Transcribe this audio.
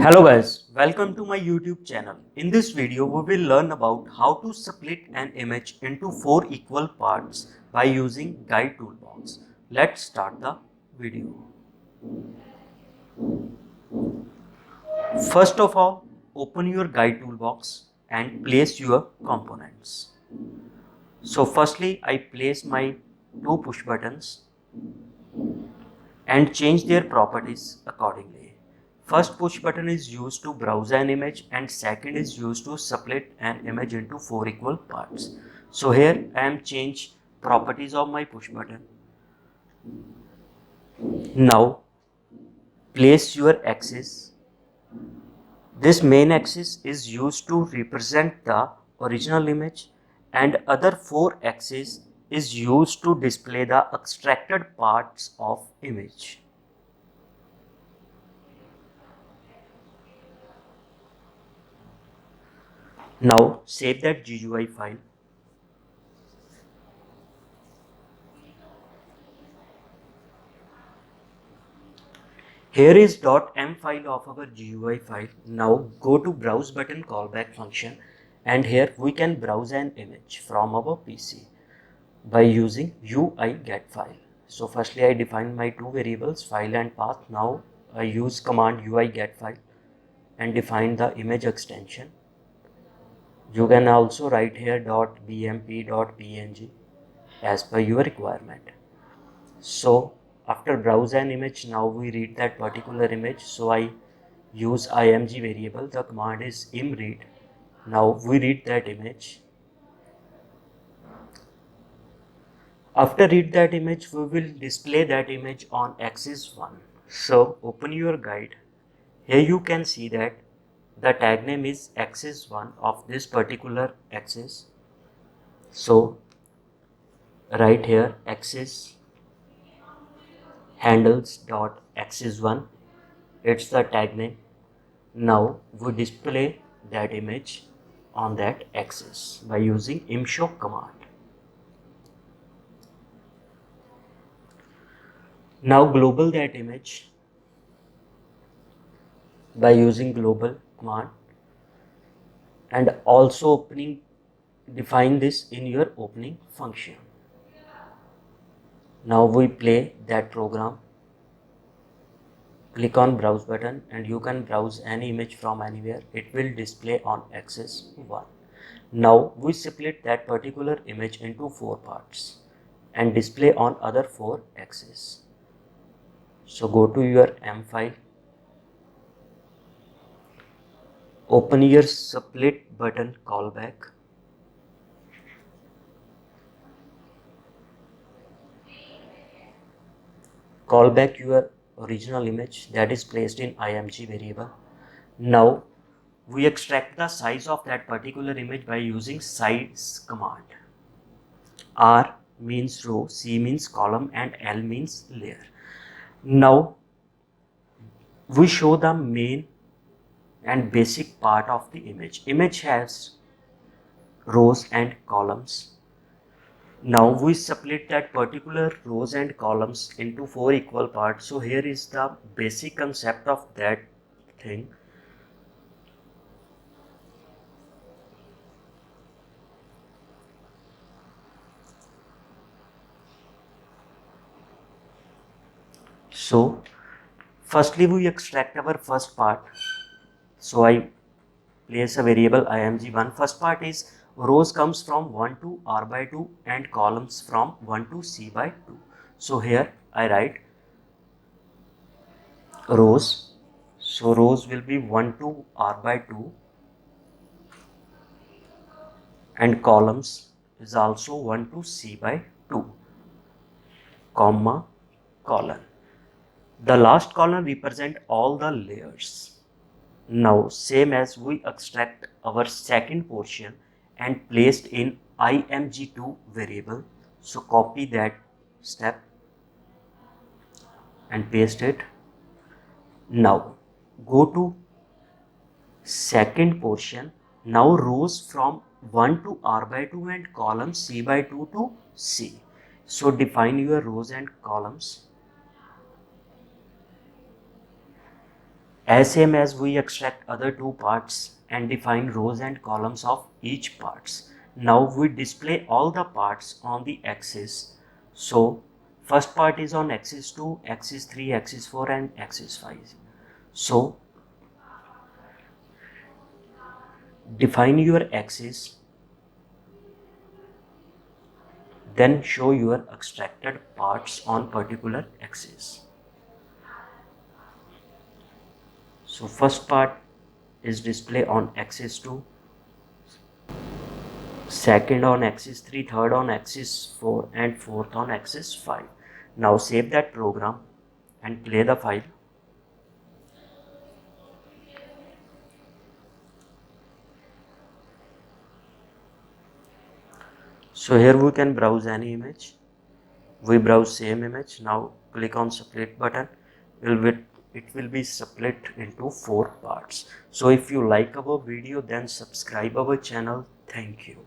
Hello guys, welcome to my YouTube channel. In this video, we will learn about how to split an image into 4 equal parts by using Guide Toolbox. Let's start the video. First of all, open your Guide Toolbox and place your components. So firstly, I place my 2 push buttons and change their properties accordingly. First push button is used to browse an image and second is used to split an image into 4 equal parts. So here I am change properties of my push button. Now place your axis. This main axis is used to represent the original image and other 4 axes is used to display the extracted parts of image. Now save that GUI file. Here is .m file of our GUI file. Now go to browse button callback function and here we can browse an image from our PC by using UI get file. So firstly I define my 2 variables file and path. Now I use command UI get file and define the image extension. You can also write here .bmp.png as per your requirement. So after browse an image, now we read that particular image. So I use img variable. The command is imread. Now we read that image. After read that image, we will display that image on axis 1. So open your guide. Here you can see that the tag name is axis 1 of this particular axis. So right here axis handles.axis1, it's the tag name. Now we display that image on that axis by using imshow command. Now global that image by using global command and also define this in your opening function. Now we play that program. Click on browse button and you can browse any image from anywhere. It will display on axis 1. Now we split that particular image into 4 parts and display on other 4 axes. So go to your M file, open your split button callback. Call back your original image that is placed in img variable. Now we extract the size of that particular image by using size command. R means row, C means column and L means layer. Now we show the main and basic part of the image. Image has rows and columns. Now we split that particular rows and columns into 4 equal parts. So here is the basic concept of that thing. So firstly we extract our first part. So I place a variable img1. First part is rows comes from 1 to r by 2 and columns from 1 to c by 2. So here I write rows. So rows will be 1 to r by 2 and columns is also 1 to c by 2, comma, colon. The last column represent all the layers. Now same as we extract our second portion and placed in img2 variable. So copy that step and paste it. Now go to second portion. Now rows from 1 to r by 2 and columns c by 2 to c. So define your rows and columns As same as we extract other two parts and define rows and columns of each parts. Now we display all the parts on the axis. So first part is on axis 2, axis 3, axis 4 and axis 5. So define your axis, then show your extracted parts on particular axis. So first part is display on axis 2, second on axis 3, third on axis 4 and fourth on axis 5. Now save that program and play the file. So here we can browse any image. We browse same image. Now click on split button. It will be split into 4 parts. So if you like our video, then subscribe our channel. Thank you.